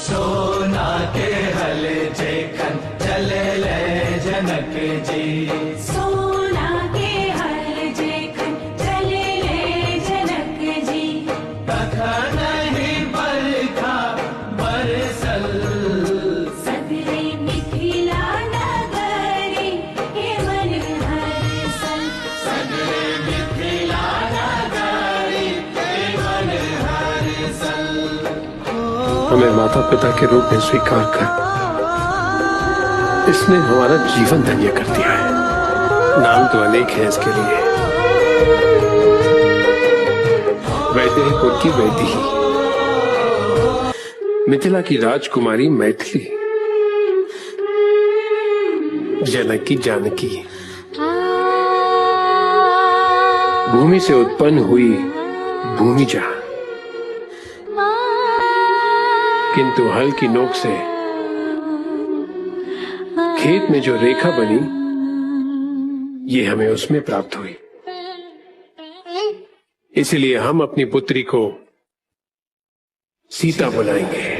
सोना के हल जेखन चले ले जनक जी। सोना के हल जेखन चले ले जनक जी। तखन ही बरखा बरसल सगरे मिथिला नगरी हे मन हरसल। सगरे मिथिला नगरी हे मन हरसल। हमें माता पिता के रूप में स्वीकार कर इसने हमारा जीवन धन्य कर दिया है। नाम तो अनेक है इसके लिए, वैदेहपुर की वैदेही, मिथिला की राजकुमारी मैथिली, जनक की जानकी, भूमि से उत्पन्न हुई भूमिजा, किंतु हल की नोक से खेत में जो रेखा बनी ये हमें उसमें प्राप्त हुई। इसलिए हम अपनी पुत्री को सीता बुलाएंगे।